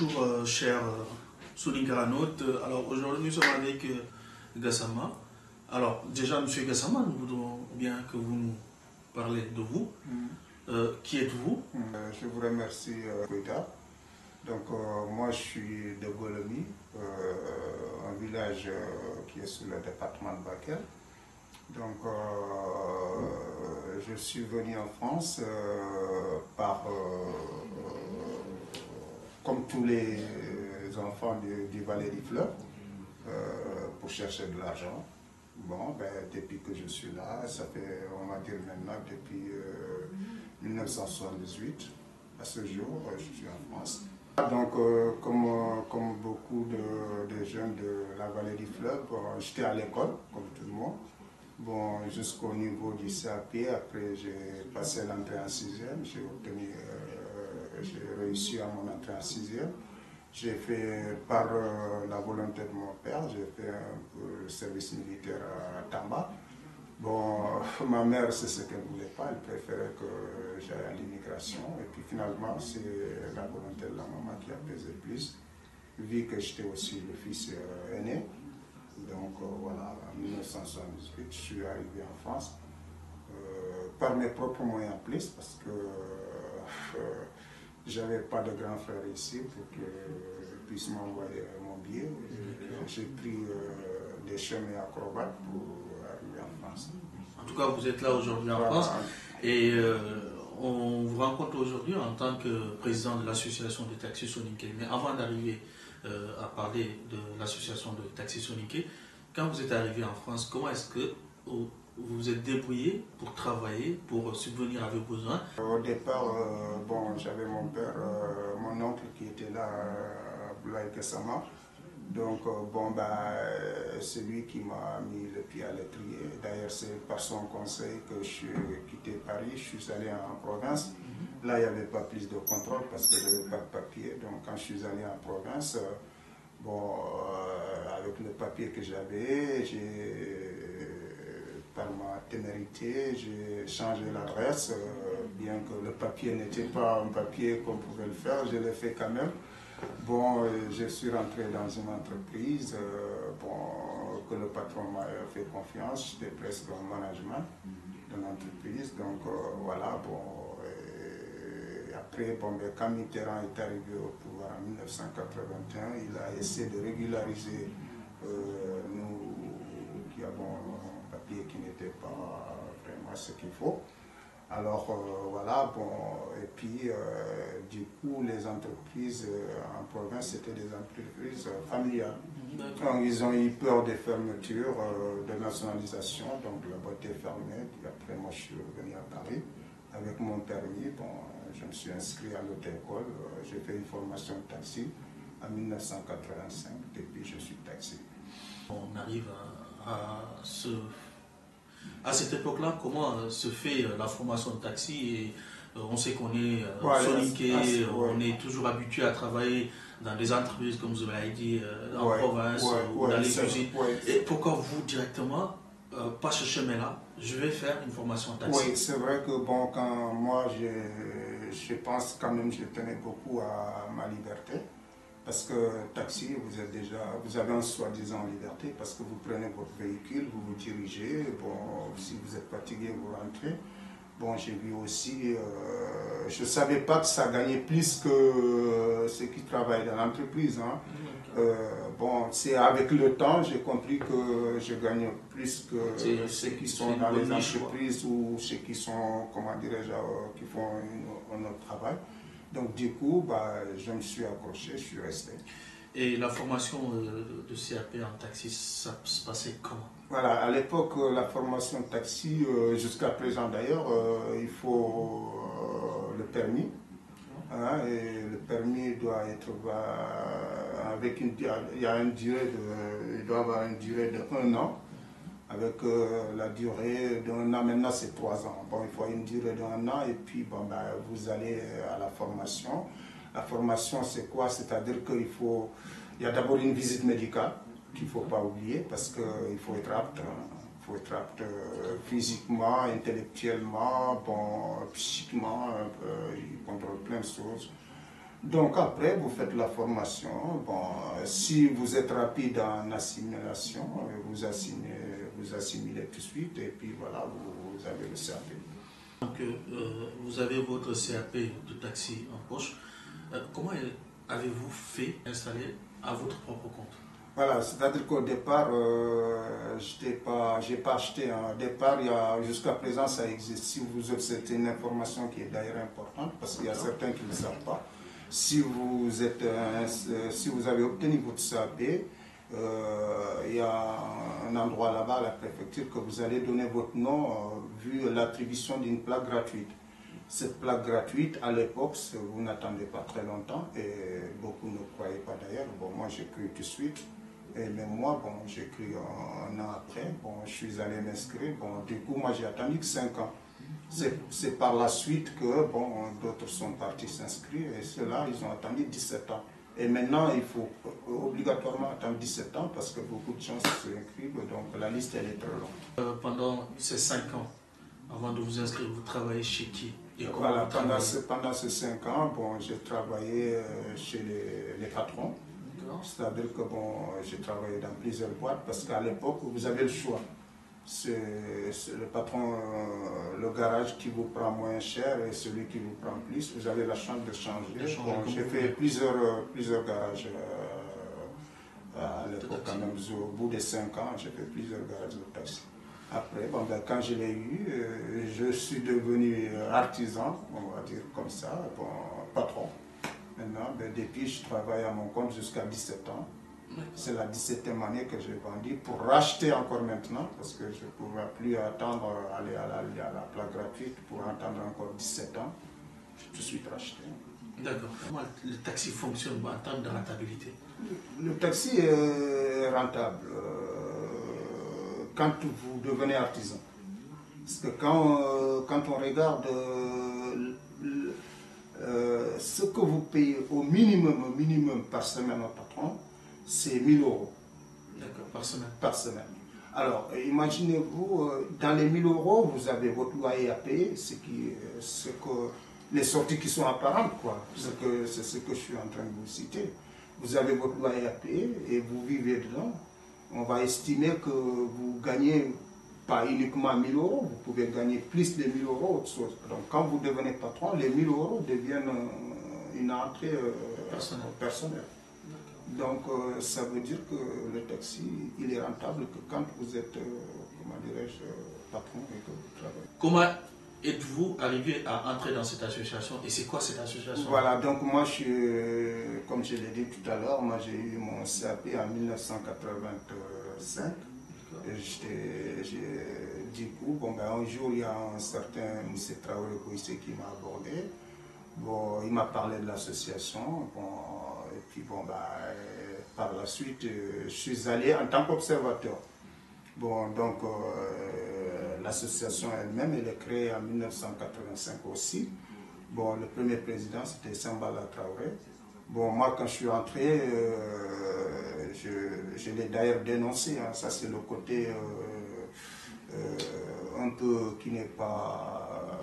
bonjour cher Soninkaranote. Alors aujourd'hui nous sommes avec Gassama. Alors déjà monsieur Gassama, nous voudrons bien que vous nous parlez de vous. Qui êtes-vous? Je vous remercie Koïta. Donc moi je suis de Golomi, un village qui est sur le département de Bakel. Donc je suis venu en France comme tous les enfants du Vallée du Fleuve pour chercher de l'argent. Bon, ben, depuis que je suis là, ça fait, on va dire maintenant, depuis 1978, à ce jour, je suis en France. Donc, comme beaucoup de jeunes de la Vallée du Fleuve, j'étais à l'école, comme tout le monde. Bon, jusqu'au niveau du CAP, après j'ai passé l'entrée en 6e, j'ai réussi à mon entrée en 6e. J'ai fait, par la volonté de mon père, j'ai fait un peu le service militaire à Tamba. Bon, ma mère, c'est ce qu'elle ne voulait pas, elle préférait que j'aille à l'immigration. Et puis finalement, c'est la volonté de la maman qui a pesé plus, vu que j'étais aussi le fils aîné. Donc voilà, en 1978, je suis arrivé en France, par mes propres moyens en plus, parce que j'avais pas de grand frère ici pour qu'il puisse m'envoyer mon billet. J'ai pris des chemins acrobates pour arriver en France. En tout cas, vous êtes là aujourd'hui en France et on vous rencontre aujourd'hui en tant que président de l'association de taxis Soninké. Mais avant d'arriver à parler de l'association de taxis Soninké, quand vous êtes arrivé en France, comment est-ce que vous vous êtes débrouillé pour travailler, pour subvenir à vos besoins? Au départ, bon, j'avais mon père, mon oncle qui était là à Boulaye Gassama. Donc, bon, bah, c'est lui qui m'a mis le pied à l'étrier. D'ailleurs, c'est par son conseil que je suis quitté Paris, je suis allé en province. Là, il n'y avait pas plus de contrôle parce que je n'avais pas de papier. Donc, quand je suis allé en province, bon, avec le papier que j'avais, par ma témérité, j'ai changé l'adresse, bien que le papier n'était pas un papier qu'on pouvait le faire, je l'ai fait quand même. Bon, je suis rentré dans une entreprise bon, que le patron m'a fait confiance, j'étais presque en management de l'entreprise, donc voilà, bon, et après, bon, ben, quand Mitterrand est arrivé au pouvoir en 1981, il a essayé de régulariser nous qui avons un papier qui n'était pas vraiment ce qu'il faut. Alors voilà, bon, et puis du coup les entreprises en province c'était des entreprises familiales. Donc ils ont eu peur des fermetures, de nationalisation, donc la boîte est fermée. Puis après moi je suis revenu à Paris avec mon permis. Bon, je me suis inscrit à l'auto-école, j'ai fait une formation de taxi en 1985 et puis je suis taxi. On arrive à cette époque-là, comment se fait la formation de taxi et on sait qu'on est Soninké, on est toujours habitué à travailler dans des entreprises, comme vous l'avez dit, en province ou dans les usines. Et pourquoi vous directement, pas ce chemin-là, je vais faire une formation de taxi? Oui, c'est vrai que bon, quand moi je pense quand même je tenais beaucoup à ma liberté. Parce que taxi, vous avez un soi-disant liberté parce que vous prenez votre véhicule, vous vous dirigez, bon, si vous êtes fatigué, vous rentrez. Bon, j'ai vu aussi, je ne savais pas que ça gagnait plus que ceux qui travaillent dans l'entreprise. Hein. Bon, c'est avec le temps, j'ai compris que je gagne plus que ceux qui sont dans les entreprises ou ceux qui sont, comment dirais-je, qui font un autre travail. Donc du coup, bah, je me suis accroché, je suis resté. Et la formation de CAP en taxi, ça se passait comment? Voilà, à l'époque, la formation de taxi, jusqu'à présent d'ailleurs, il faut le permis. Hein, et le permis doit être avec une, il y a une durée il doit avoir une durée de 1 an. Avec la durée d'un an, maintenant c'est 3 ans. Bon, il faut une durée d'1 an et puis bon, ben, vous allez à la formation. La formation c'est quoi? C'est-à-dire il y a d'abord une visite médicale qu'il ne faut pas oublier parce qu'il faut être apte. Il faut être apte physiquement, intellectuellement, bon, psychiquement, il contrôle plein de choses. Donc après, vous faites la formation. Bon, si vous êtes rapide en assimilation, vous assimilez tout de suite et puis voilà, vous avez le CAP. Donc vous avez votre CAP de taxi en poche. Comment avez-vous fait installer à votre propre compte? Voilà, c'est-à-dire qu'au départ, j'ai pas acheté. Au départ, jusqu'à présent, ça existe. Si vous observez une information qui est d'ailleurs importante, parce qu'il y a certains qui ne le savent pas. Si vous avez obtenu votre CAP, il y a un endroit là-bas à la préfecture que vous allez donner votre nom vu l'attribution d'une plaque gratuite. Cette plaque gratuite, à l'époque, vous n'attendez pas très longtemps et beaucoup ne croyaient pas d'ailleurs. Bon, moi j'ai cru tout de suite. Et même moi, bon, j'ai cru un an après. Bon, je suis allé m'inscrire. Bon, du coup, moi j'ai attendu que 5 ans. C'est par la suite que bon, d'autres sont partis s'inscrire et ceux-là, ils ont attendu 17 ans. Et maintenant, il faut obligatoirement attendre 17 ans parce que beaucoup de gens s'inscrivent, donc la liste elle est très longue. Pendant ces 5 ans, avant de vous inscrire, vous travaillez chez qui? Et voilà, pendant ces 5 ans, bon, j'ai travaillé chez les patrons. C'est-à-dire que bon, j'ai travaillé dans plusieurs boîtes parce qu'à l'époque, vous avez le choix. C'est le patron, le garage qui vous prend moins cher et celui qui vous prend plus. Vous avez la chance de changer. Bon, j'ai fait plusieurs garages à l'époque, quand même. Au bout de 5 ans, j'ai fait plusieurs garages de taxi. Après, bon, ben, quand je l'ai eu, je suis devenu artisan, on va dire comme ça, bon, patron. Maintenant, ben, depuis, je travaille à mon compte jusqu'à 17 ans. C'est la 17e année que j'ai vendu pour racheter encore maintenant, parce que je ne pouvais plus attendre aller à la plaque gratuite pour attendre encore 17 ans. J'ai tout de suite racheté. D'accord. Comment le taxi fonctionne en termes de rentabilité? Le taxi est rentable quand vous devenez artisan. Parce que quand on regarde ce que vous payez au minimum par semaine au patron, c'est 1000 euros. D'accord, par semaine. Par semaine. Alors, imaginez-vous, dans les 1000 euros, vous avez votre loyer à payer, les sorties qui sont apparentes, quoi. C'est ce que je suis en train de vous citer. Vous avez votre loyer à payer et vous vivez dedans. On va estimer que vous gagnez pas uniquement 1000 euros, vous pouvez gagner plus de 1000 euros, autre chose. Donc, quand vous devenez patron, les 1000 euros deviennent une entrée personnelle. Donc, ça veut dire que le taxi, il est rentable que quand vous êtes, comment dirais-je, patron et que vous travaillez. Comment êtes-vous arrivé à entrer dans cette association et c'est quoi cette association? Voilà, donc moi, comme je l'ai dit tout à l'heure, moi j'ai eu mon CAP en 1985. Du coup, bon, ben, un jour, il y a un certain M. Traoré qui m'a abordé. Bon, il m'a parlé de l'association. Bon, et puis, bon, ben, par la suite, je suis allé en tant qu'observateur. Bon, donc, l'association elle-même, elle est créée en 1985 aussi. Bon, le premier président, c'était Sambala Traoré. Bon, moi, quand je suis entré, je l'ai d'ailleurs dénoncé. Hein. Ça, c'est le côté un peu qui n'est pas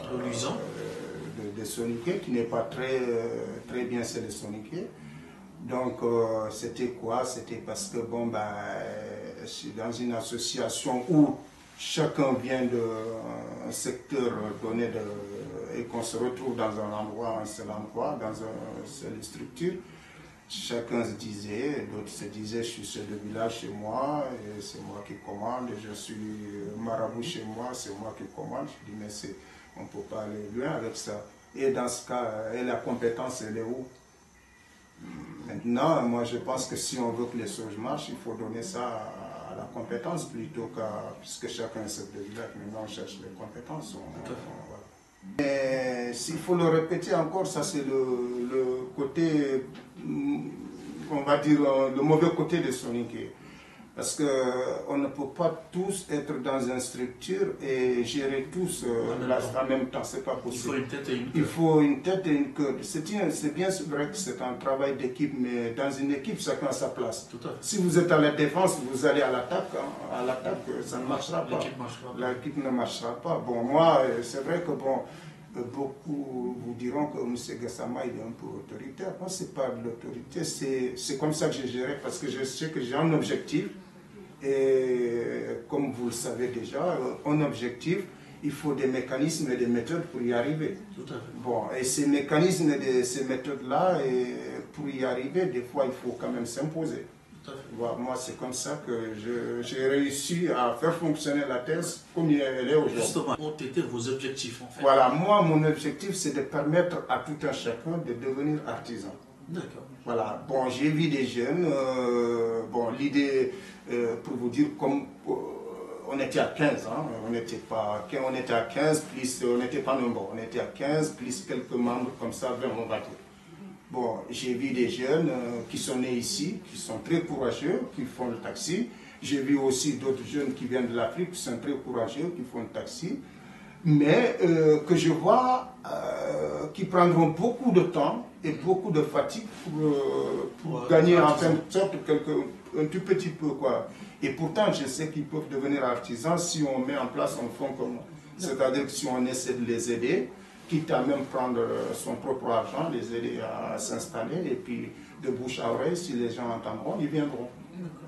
de soniqué, qui n'est pas très bien sélectionné. Donc, c'était quoi? C'était parce que, bon, ben, je suis dans une association où chacun vient d'un secteur donné et qu'on se retrouve dans un seul endroit, dans une seule structure. Chacun se disait, d'autres se disaient, je suis seul de village chez moi, et c'est moi qui commande, je suis marabout chez moi, c'est moi qui commande. Je dis, mais on ne peut pas aller loin avec ça. Et dans ce cas, et la compétence, elle est où? Maintenant, moi je pense que si on veut que les choses marchent, il faut donner ça à la compétence plutôt puisque chacun est chef de village, maintenant on cherche les compétences. Voilà. Mais s'il faut le répéter encore, ça c'est le côté, on va dire, le mauvais côté de Soninké. Parce qu'on ne peut pas tous être dans une structure et gérer tous en même temps, c'est pas possible. Il faut une tête et une queue. C'est bien vrai que c'est un travail d'équipe, mais dans une équipe, chacun a sa place. Tout à fait. Si vous êtes à la défense, vous allez à l'attaque, ça ne marchera pas. L'équipe ne marchera pas. Bon, moi, c'est vrai que bon, beaucoup vous diront que M. Gassama il est un peu autoritaire. Moi, ce n'est pas de l'autorité, c'est comme ça que j'ai géré parce que je sais que j'ai un objectif et comme vous le savez déjà, un objectif, il faut des mécanismes et des méthodes pour y arriver. Tout à fait. Bon, et ces mécanismes et ces méthodes-là, pour y arriver, des fois, il faut quand même s'imposer. Voilà, moi, c'est comme ça que j'ai réussi à faire fonctionner la thèse comme elle est aujourd'hui. Justement, ont été vos objectifs en fait? Voilà, moi, mon objectif, c'est de permettre à tout un chacun de devenir artisan. D'accord. Voilà, bon, j'ai vu des jeunes, bon, l'idée, pour vous dire, comme on était à 15, hein, on était à 15, plus, on n'était pas nombreux, on était à 15, plus quelques membres comme ça, 20, on va dire. Bon, j'ai vu des jeunes qui sont nés ici, qui sont très courageux, qui font le taxi. J'ai vu aussi d'autres jeunes qui viennent de l'Afrique, qui sont très courageux, qui font le taxi. Mais que je vois qui prendront beaucoup de temps et beaucoup de fatigue pour gagner en fin de sorte un tout petit peu, quoi. Et pourtant, je sais qu'ils peuvent devenir artisans si on met en place un fonds commun. C'est-à-dire que si on essaie de les aider, quitte à même prendre son propre argent, les aider à s'installer, et puis de bouche à oreille, si les gens entendront, ils viendront.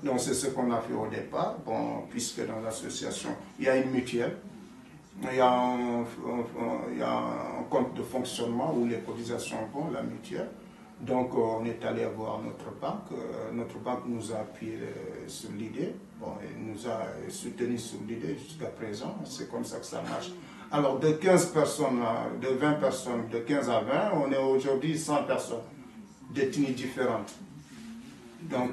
Donc c'est ce qu'on a fait au départ, bon, puisque dans l'association, il y a une mutuelle, il y a un compte de fonctionnement où les cotisations vont, la mutuelle. Donc on est allé voir notre banque. Notre banque nous a appuyé sur l'idée, bon, et nous a soutenu sur l'idée jusqu'à présent. C'est comme ça que ça marche. Alors de 15 personnes, de 20 personnes, de 15 à 20, on est aujourd'hui 100 personnes d'ethnies différentes. Donc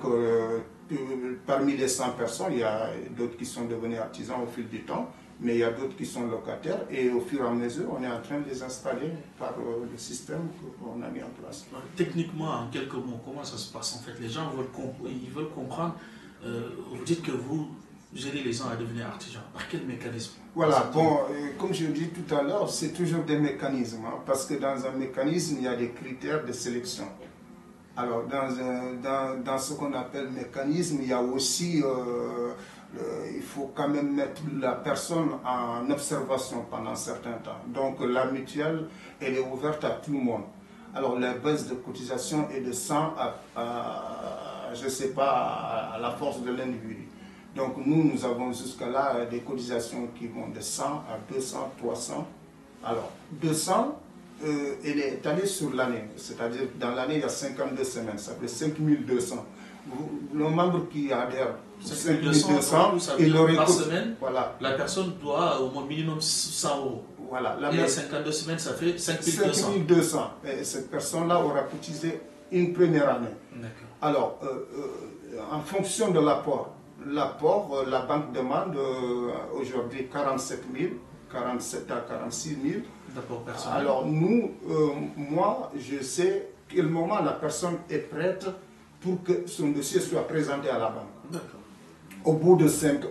parmi les 100 personnes, il y a d'autres qui sont devenus artisans au fil du temps, mais il y a d'autres qui sont locataires et au fur et à mesure, on est en train de les installer par le système qu'on a mis en place. Techniquement, en quelques mots, comment ça se passe en fait? Les gens veulent comprendre. Vous dites que vous aidez les gens à devenir artisans. Par quel mécanisme? Voilà, bon, comme je l'ai dit tout à l'heure, c'est toujours des mécanismes, hein, parce que dans un mécanisme, il y a des critères de sélection. Alors, dans ce qu'on appelle mécanisme, il y a aussi, il faut quand même mettre la personne en observation pendant un certain temps. Donc, la mutuelle, elle est ouverte à tout le monde. Alors, la baisse de cotisation est de 100 je ne sais pas, à la force de l'individu. Donc, nous avons jusqu'à là des cotisations qui vont de 100 à 200, 300. Alors, 200, elle est étalée sur l'année, c'est-à-dire dans l'année il y a 52 semaines, ça fait 5200. Le membre qui adhère 5200, il aurait par semaine, voilà. La personne doit au moins minimum 100 euros. Voilà. Et les 52 semaines, ça fait 5200. 5200. Et cette personne-là aura cotisé une première année. Alors, en fonction de l'apport, la banque demande aujourd'hui 47 000, 47 à 46 000. Alors nous, moi, je sais quel moment la personne est prête pour que son dossier soit présenté à la banque. Au bout de 5,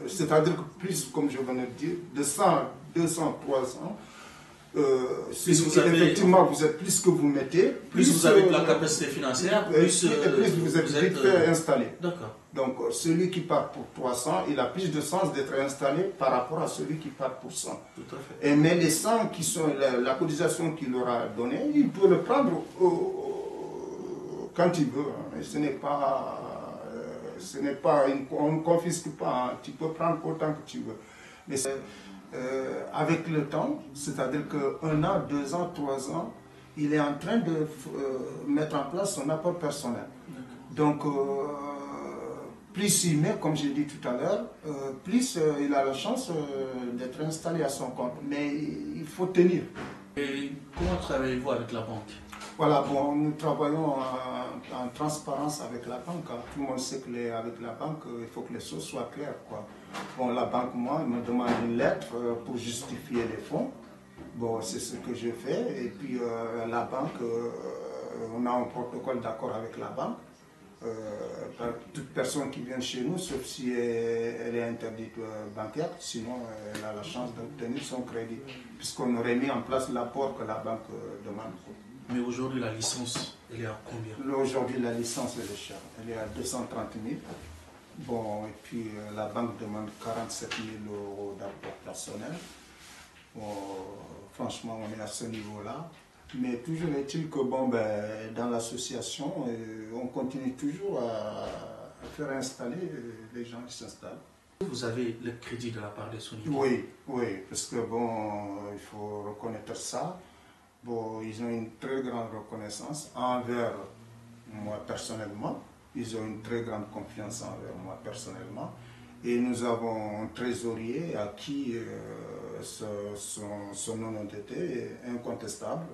c'est-à-dire que plus, comme je venais de dire, de 100, 200, 300, effectivement vous êtes plus que vous mettez, plus vous avez de la capacité financière, plus vous êtes vite fait installé. D'accord. Donc celui qui part pour 300, il a plus de sens d'être installé par rapport à celui qui part pour 100. Tout à fait. Mais les 100 qui sont la cotisation qu'il aura donnée, il peut le prendre quand il veut. Hein. Ce n'est pas, on ne confisque pas. Hein. Tu peux prendre autant que tu veux. Mais avec le temps, c'est-à-dire qu'un an, 2 ans, 3 ans, il est en train de mettre en place son apport personnel. Donc, plus il met, comme j'ai dit tout à l'heure, plus il a la chance d'être installé à son compte. Mais il faut tenir. Et comment travaillez-vous avec la banque? Voilà, bon, nous travaillons en transparence avec la banque. Tout le monde sait qu'avec la banque, il faut que les choses soient claires, quoi. Bon, la banque, moi, me demande une lettre pour justifier les fonds. Bon, c'est ce que je fais. Et puis, la banque, on a un protocole d'accord avec la banque. Toute personne qui vient chez nous, sauf si elle est interdite bancaire, sinon elle a la chance d'obtenir son crédit, puisqu'on aurait mis en place l'apport que la banque demande. Mais aujourd'hui, la licence, elle est à combien? Aujourd'hui, la licence, elle est chère. Elle est à 230 000. Bon, et puis la banque demande 47 000 € d'apport personnel. Bon, franchement, on est à ce niveau-là. Mais toujours est-il que bon, ben, dans l'association, on continue toujours à faire installer les gens qui s'installent. Vous avez le crédit de la part des Soninké? Oui, oui, parce que bon, il faut reconnaître ça. Bon, ils ont une très grande reconnaissance envers moi personnellement. Ils ont une très grande confiance envers moi personnellement. Et nous avons un trésorier à qui son honnêteté est incontestable.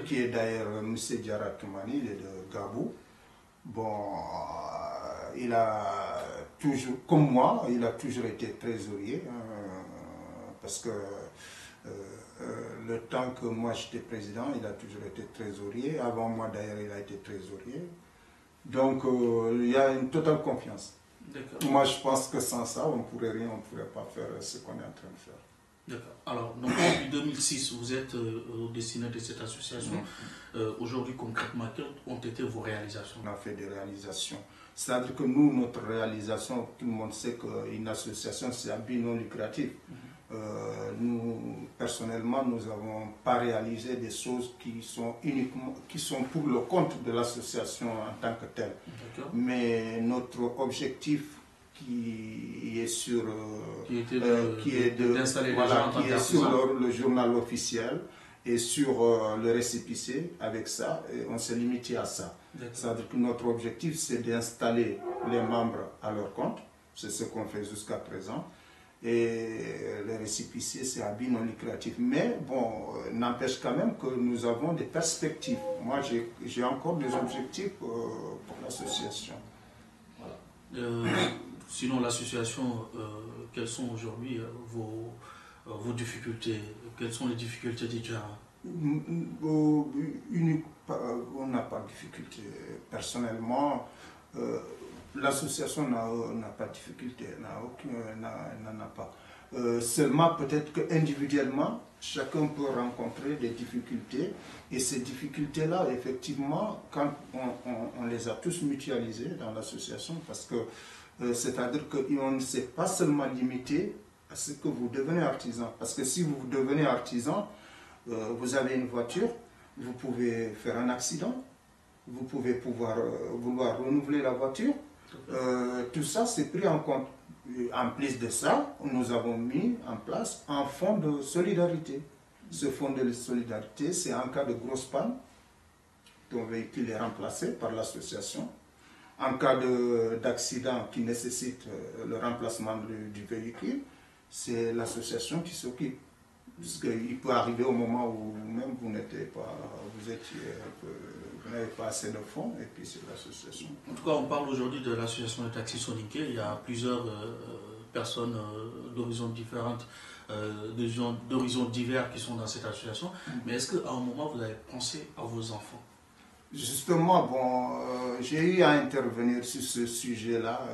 Qui est d'ailleurs M. Diarra Toumani, il est de Gabou. Bon, il a toujours, comme moi, il a toujours été trésorier, parce que le temps que moi j'étais président, il a toujours été trésorier. Avant moi d'ailleurs, il a été trésorier. Donc il y a une totale confiance. Moi je pense que sans ça, on ne pourrait rien, on ne pourrait pas faire ce qu'on est en train de faire. D'accord. Alors, donc, depuis 2006, vous êtes au destiné de cette association. Aujourd'hui, concrètement, quelles ont été vos réalisations? On a fait des réalisations. C'est-à-dire que nous, notre réalisation, tout le monde sait qu'une association, c'est un but non lucratif. Nous, personnellement, nous n'avons pas réalisé des choses qui sont pour le compte de l'association en tant que telle. Mais notre objectif qui est sur le journal officiel et sur le récépissé, avec ça, on s'est limité à ça. C'est-à-dire que notre objectif, c'est d'installer les membres à leur compte. C'est ce qu'on fait jusqu'à présent. Et le récépissé, c'est un but non lucratif. Mais bon, n'empêche quand même que nous avons des perspectives. Moi, j'ai encore des objectifs pour l'association. Voilà. Sinon, l'association, quelles sont aujourd'hui vos difficultés? Quelles sont les difficultés du Diarra? On n'a pas de difficulté. Personnellement, l'association n'a pas de difficulté, n'en a pas. Seulement, peut-être qu'individuellement, chacun peut rencontrer des difficultés. Et ces difficultés-là, effectivement, quand on les a tous mutualisées dans l'association, parce que c'est-à-dire qu'on ne s'est pas seulement limité à ce que vous devenez artisan. Parce que si vous devenez artisan, vous avez une voiture, vous pouvez faire un accident, vous pouvez vouloir renouveler la voiture. Tout ça, c'est pris en compte. En plus de ça, nous avons mis en place un fonds de solidarité. Ce fonds de solidarité, c'est en cas de grosse panne, ton véhicule est remplacé par l'association. En cas d'accident qui nécessite le remplacement du véhicule, c'est l'association qui s'occupe. Puisqu'il peut arriver au moment où même vous n'avez pas assez de fonds, et puis c'est l'association. En tout cas, on parle aujourd'hui de l'association de taxis Soninké. Il y a plusieurs personnes d'horizons différentes, d'horizons divers qui sont dans cette association. Mais est-ce qu'à un moment, vous avez pensé à vos enfants? Justement, bon, j'ai eu à intervenir sur ce sujet-là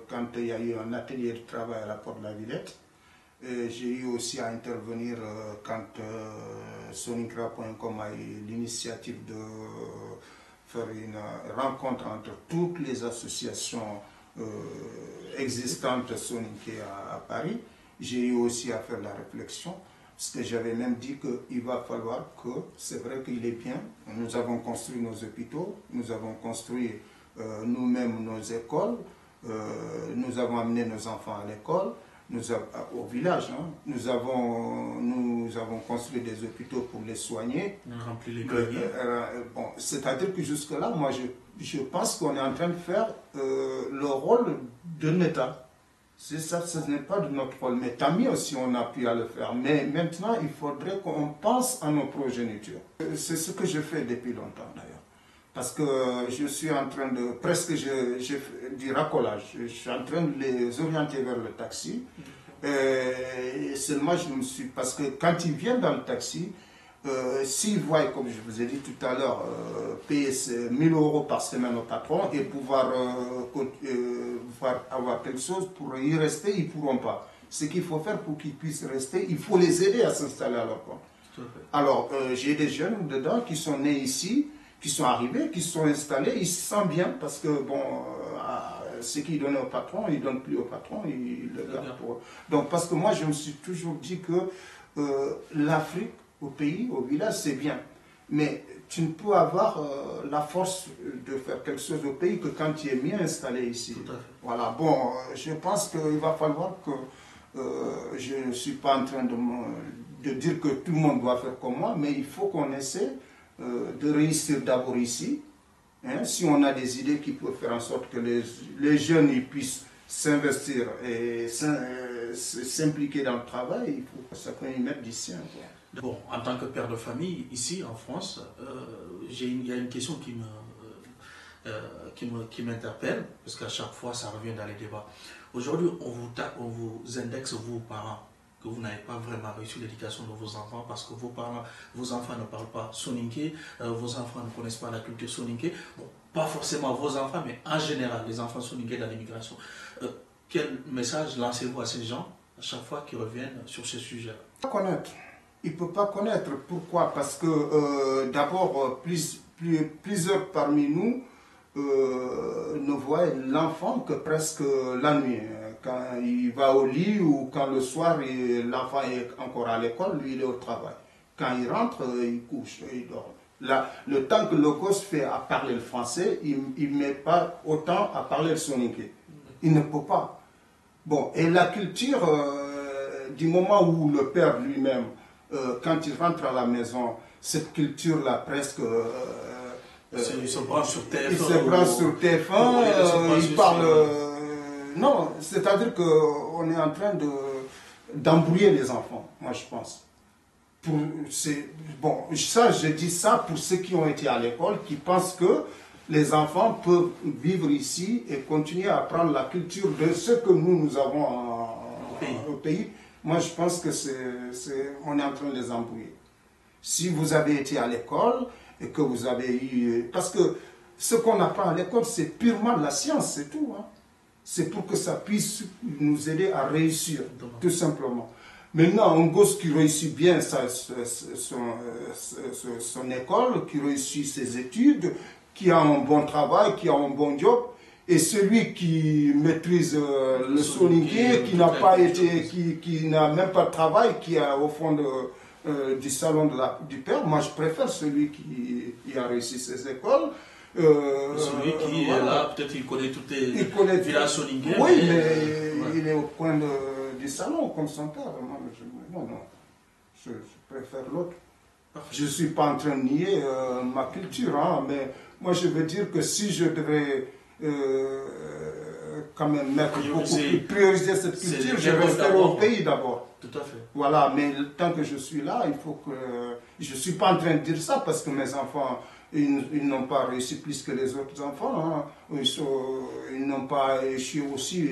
quand il y a eu un atelier de travail à la Porte de la Villette. J'ai eu aussi à intervenir quand Soninkra.com a eu l'initiative de faire une rencontre entre toutes les associations existantes Soninké à Paris. J'ai eu aussi à faire la réflexion. Parce que j'avais même dit qu'il va falloir que, c'est vrai qu'il est bien, nous avons construit nos hôpitaux, nous avons construit nous-mêmes nos écoles, nous avons amené nos enfants à l'école, au village, hein. Nous avons construit des hôpitaux pour les soigner. Rempli les greniers. Bon, c'est-à-dire que jusque-là, moi je pense qu'on est en train de faire le rôle de l'État. C'est ça, ce n'est pas de notre rôle, mais tant mieux si on a pu à le faire. Mais maintenant, il faudrait qu'on pense à nos progénitures. C'est ce que je fais depuis longtemps d'ailleurs. Parce que je suis en train de, presque j'ai du racolage, je suis en train de les orienter vers le taxi. Et seulement je me suis, parce que quand ils viennent dans le taxi, s'ils voient, comme je vous ai dit tout à l'heure, payer 1 000 € par semaine au patron et pouvoir avoir quelque chose pour y rester, ils ne pourront pas. Ce qu'il faut faire pour qu'ils puissent rester, il faut les aider à s'installer à leur compte. Alors, j'ai des jeunes dedans qui sont nés ici, qui sont arrivés, qui se sont installés, ils se sentent bien parce que, bon, ce qu'ils donnent au patron, ils ne donnent plus au patron, ils le gardent pour eux. Donc, parce que moi, je me suis toujours dit que l'Afrique, au pays, au village, c'est bien. Mais tu ne peux avoir la force de faire quelque chose au pays que quand tu es bien installé ici. Voilà, bon, je pense qu'il va falloir que je ne suis pas en train de dire que tout le monde doit faire comme moi, mais il faut qu'on essaie de réussir d'abord ici. Hein, si on a des idées qui peuvent faire en sorte que les jeunes ils puissent s'investir et s'impliquer dans le travail, il faut que chacun y mette du sien. Bon, en tant que père de famille, ici en France, il y a une question qui m'interpelle, parce qu'à chaque fois ça revient dans les débats. Aujourd'hui, on vous indexe, vous parents, que vous n'avez pas vraiment réussi l'éducation de vos enfants parce que vos enfants ne parlent pas soninké, vos enfants ne connaissent pas la culture soninké. Bon, pas forcément vos enfants, mais en général, les enfants soninké dans l'immigration. Quel message lancez-vous à ces gens à chaque fois qu'ils reviennent sur ce sujet-là? Connaître. Il ne peut pas connaître. Pourquoi? Parce que d'abord, plusieurs parmi nous ne voient l'enfant que presque la nuit. Quand il va au lit ou quand le soir, l'enfant est encore à l'école, lui il est au travail. Quand il rentre, il couche, il dort. Là, le temps que le gosse fait à parler le français, il ne met pas autant à parler le soninké. Il ne peut pas. Bon, et la culture, du moment où le père lui-même, quand il rentre à la maison, cette culture-là presque... il se branche sur TF1. Il se branche sur TF1, il parle... non, c'est-à-dire qu'on est en train d'embrouiller les enfants, moi je pense. Bon, ça, je dis ça pour ceux qui ont été à l'école, qui pensent que les enfants peuvent vivre ici et continuer à apprendre la culture de ce que nous avons au pays. Moi, je pense que on est en train de les embrouiller. Si vous avez été à l'école et que vous avez eu... Parce que ce qu'on apprend à l'école, c'est purement de la science, c'est tout. Hein. C'est pour que ça puisse nous aider à réussir, tout simplement. Maintenant, un gosse qui réussit bien son école, qui réussit ses études, qui a un bon travail, qui a un bon job, et celui qui maîtrise le soninké, qui n'a pas été, qui n'a même pas de travail, qui est au fond du salon du père, moi je préfère celui qui a réussi ses écoles. Celui qui est là, peut-être il connaît toutes les villages soninké. Oui, mais il est au coin du salon comme son père. Non, je préfère l'autre. Je ne suis pas en train de nier ma culture, hein, mais moi je veux dire que si je devais quand même prioriser cette culture, je resterai au pays d'abord. Tout à fait. Voilà, mais tant que je suis là, il faut que... Je ne suis pas en train de dire ça parce que mes enfants, ils n'ont pas réussi plus que les autres enfants. Hein. Ils n'ont pas échoué aussi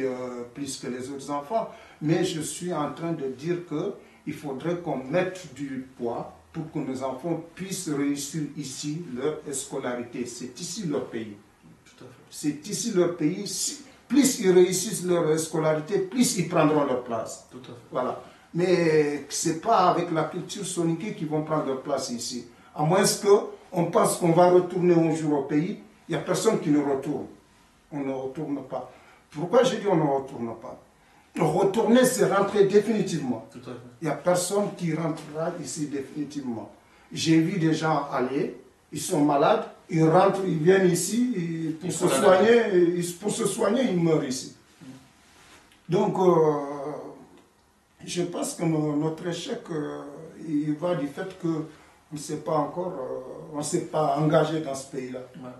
plus que les autres enfants. Mais je suis en train de dire qu'il faudrait qu'on mette du poids pour que nos enfants puissent réussir ici leur scolarité. C'est ici leur pays. C'est ici leur pays. Plus ils réussissent leur scolarité, plus ils prendront leur place. Tout à fait. Voilà. Mais ce n'est pas avec la culture soninké qu'ils vont prendre leur place ici. À moins qu'on pense qu'on va retourner un jour au pays, il n'y a personne qui ne retourne. On ne retourne pas. Pourquoi je dis on ne retourne pas? Retourner, c'est rentrer définitivement. Tout à fait. Il n'y a personne qui rentrera ici définitivement. J'ai vu des gens aller, ils sont malades, ils rentrent, ils viennent ici, pour se soigner, ils meurent ici. Donc, je pense que notre échec, il va du fait qu'on ne s'est pas encore, on ne s'est pas engagé dans ce pays-là. Ouais,